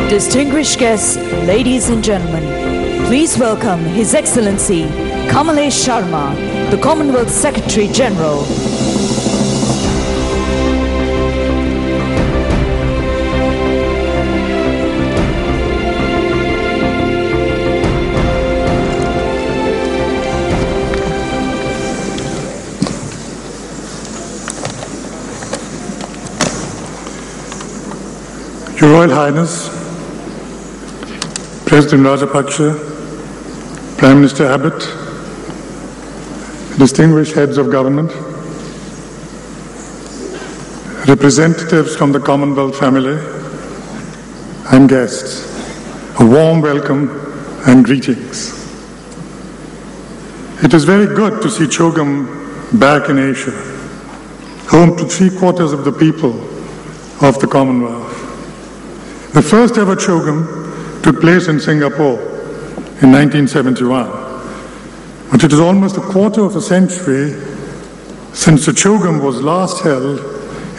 Distinguished guests, ladies and gentlemen, please welcome His Excellency Kamalesh Sharma, the Commonwealth Secretary General. Your Royal Highness, President Rajapaksa, Prime Minister Abbott, distinguished heads of government, representatives from the Commonwealth family, and guests, a warm welcome and greetings. It is very good to see CHOGM back in Asia, home to 3/4 of the people of the Commonwealth. The first ever CHOGM took place in Singapore in 1971, but it is almost a quarter of a century since the CHOGM was last held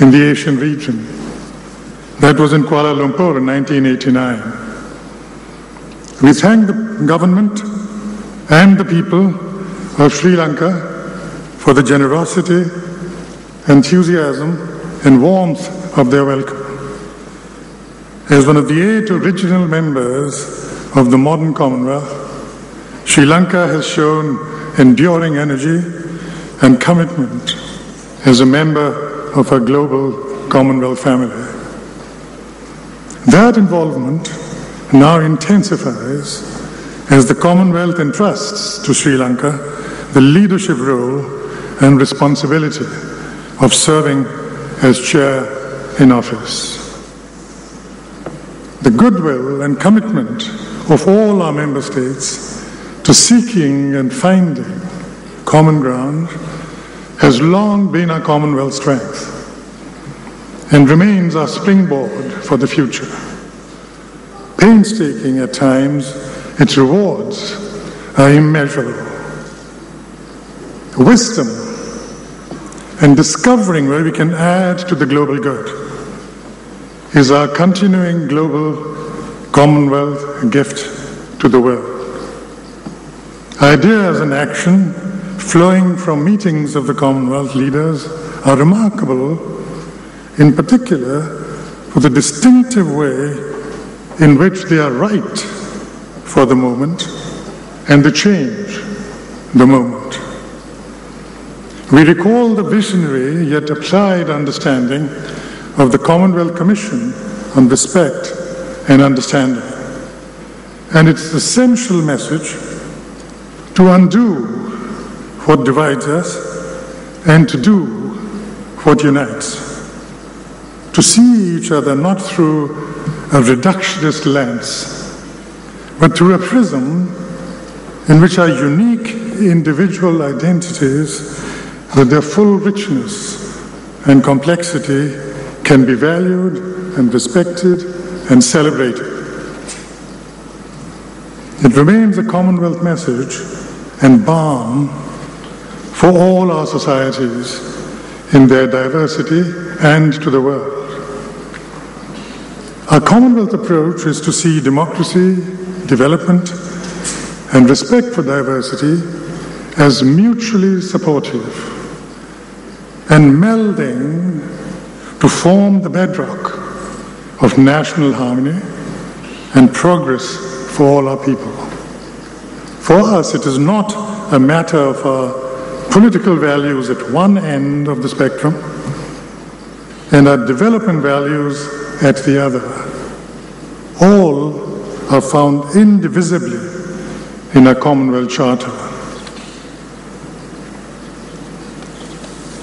in the Asian region. That was in Kuala Lumpur in 1989. We thank the government and the people of Sri Lanka for the generosity, enthusiasm, and warmth of their welcome. As one of the 8 original members of the modern Commonwealth, Sri Lanka has shown enduring energy and commitment as a member of our global Commonwealth family. That involvement now intensifies as the Commonwealth entrusts to Sri Lanka the leadership role and responsibility of serving as chair in office. The goodwill and commitment of all our member states to seeking and finding common ground has long been our Commonwealth strength and remains our springboard for the future. Painstaking at times, its rewards are immeasurable. Wisdom and discovering where we can add to the global good is our continuing global Commonwealth gift to the world. Ideas and action flowing from meetings of the Commonwealth leaders are remarkable, in particular for the distinctive way in which they are right for the moment and they change the moment. We recall the visionary yet applied understanding of the Commonwealth Commission on Respect and Understanding, and its essential message to undo what divides us and to do what unites, to see each other not through a reductionist lens, but through a prism in which our unique individual identities, with their full richness and complexity, can be valued and respected and celebrated. It remains a Commonwealth message and balm for all our societies in their diversity and to the world. Our Commonwealth approach is to see democracy, development, and respect for diversity as mutually supportive and melding to form the bedrock of national harmony and progress for all our people. For us, it is not a matter of our political values at one end of the spectrum and our development values at the other. All are found indivisibly in our Commonwealth Charter.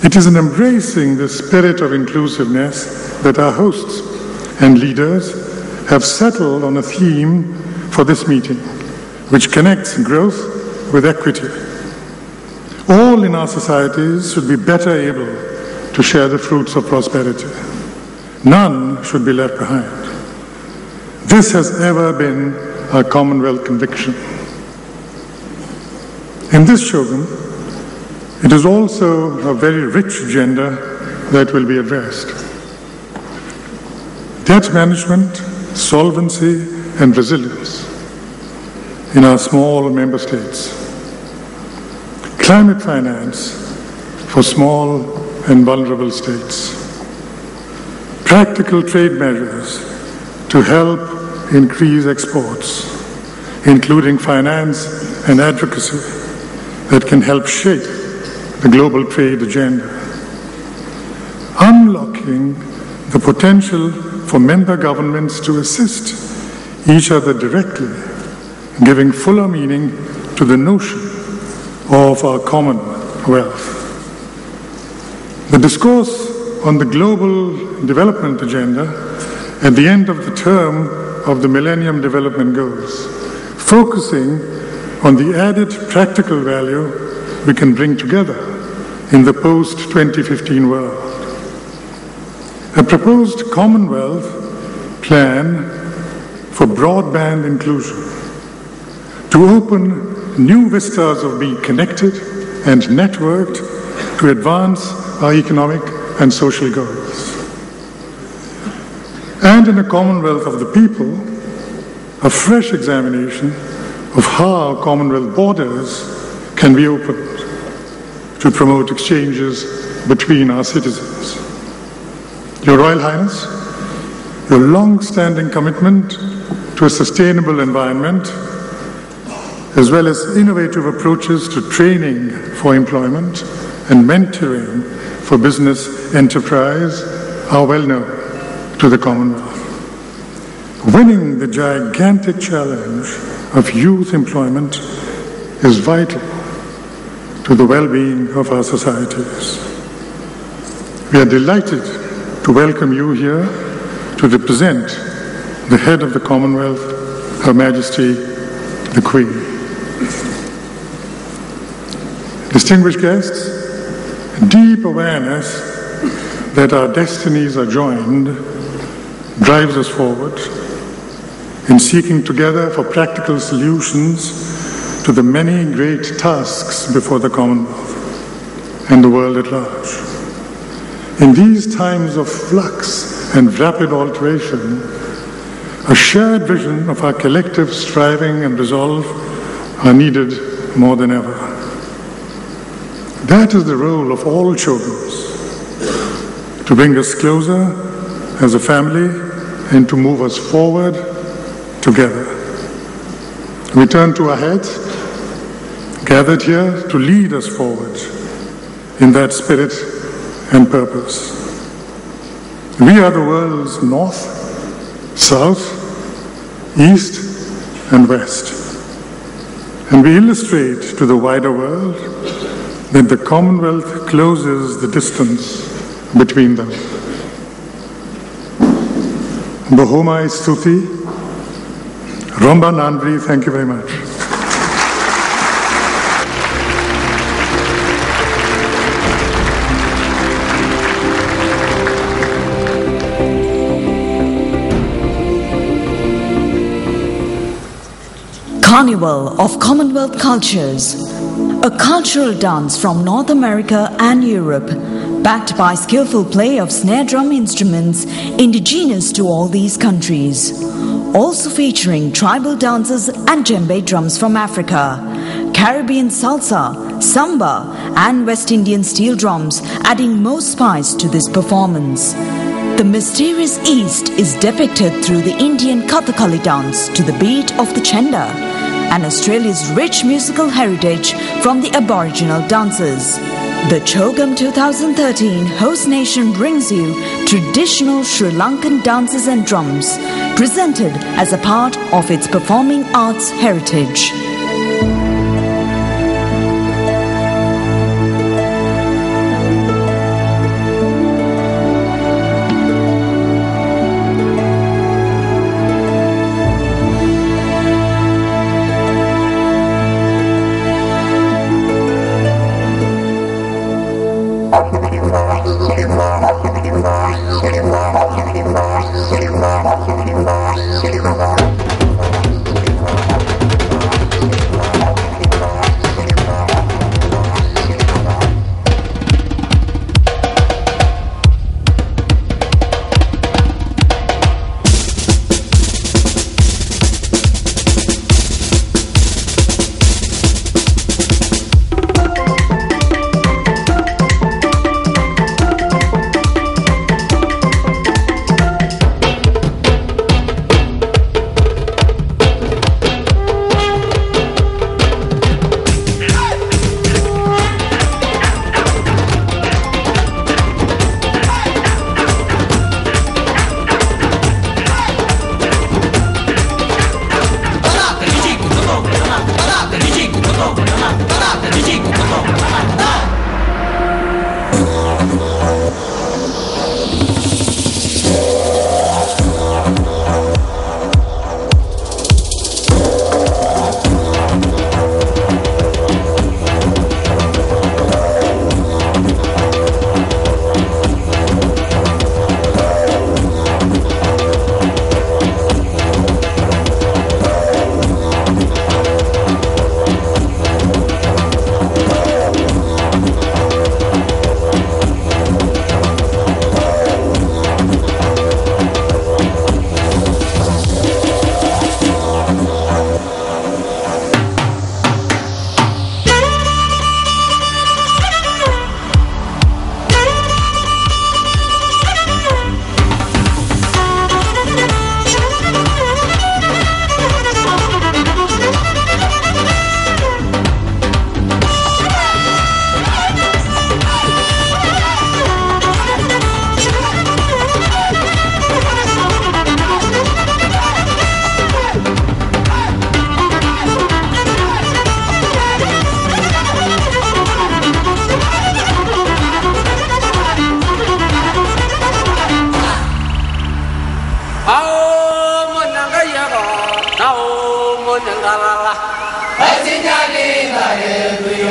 It is in embracing the spirit of inclusiveness that our hosts and leaders have settled on a theme for this meeting, which connects growth with equity. All in our societies should be better able to share the fruits of prosperity. None should be left behind. This has ever been our Commonwealth conviction. In this CHOGM, it is also a very rich agenda that will be addressed. Debt management solvency, and resilience in our small member states. Climate finance for small and vulnerable states. Practical trade measures to help increase exports, including finance and advocacy that can help shape the global trade agenda. Unlocking the potential for member governments to assist each other directly, giving fuller meaning to the notion of our common wealth. The discourse on the global development agenda at the end of the term of the Millennium Development Goals, focusing on the added practical value we can bring together in the post-2015 world. A proposed Commonwealth plan for broadband inclusion to open new vistas of being connected and networked to advance our economic and social goals. And in a Commonwealth of the people, a fresh examination of how Commonwealth borders can be opened to promote exchanges between our citizens. Your Royal Highness, your long-standing commitment to a sustainable environment, as well as innovative approaches to training for employment and mentoring for business enterprise are well known to the Commonwealth. Winning the gigantic challenge of youth employment is vital to the well-being of our societies. We are delighted to welcome you here to represent the head of the Commonwealth, Her Majesty the Queen. Distinguished guests, deep awareness that our destinies are joined drives us forward in seeking together for practical solutions to the many great tasks before the Commonwealth and the world at large. In these times of flux and rapid alteration, a shared vision of our collective striving and resolve are needed more than ever. That is the role of all CHOGMs, to bring us closer as a family and to move us forward together. We turn to our heads, gathered here to lead us forward in that spirit and purpose. We are the world's north, south, east, and west. And we illustrate to the wider world that the Commonwealth closes the distance between them. Bahomai Stuti, Romba Nandri, thank you very much. Carnival of Commonwealth Cultures, a cultural dance from North America and Europe, backed by skillful play of snare drum instruments indigenous to all these countries. Also featuring tribal dances and djembe drums from Africa, Caribbean salsa, samba and West Indian steel drums, adding more spice to this performance. The mysterious East is depicted through the Indian Kathakali dance to the beat of the chenda, and Australia's rich musical heritage from the Aboriginal dances. The CHOGM 2013 host nation brings you traditional Sri Lankan dances and drums, presented as a part of its performing arts heritage.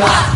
Wa.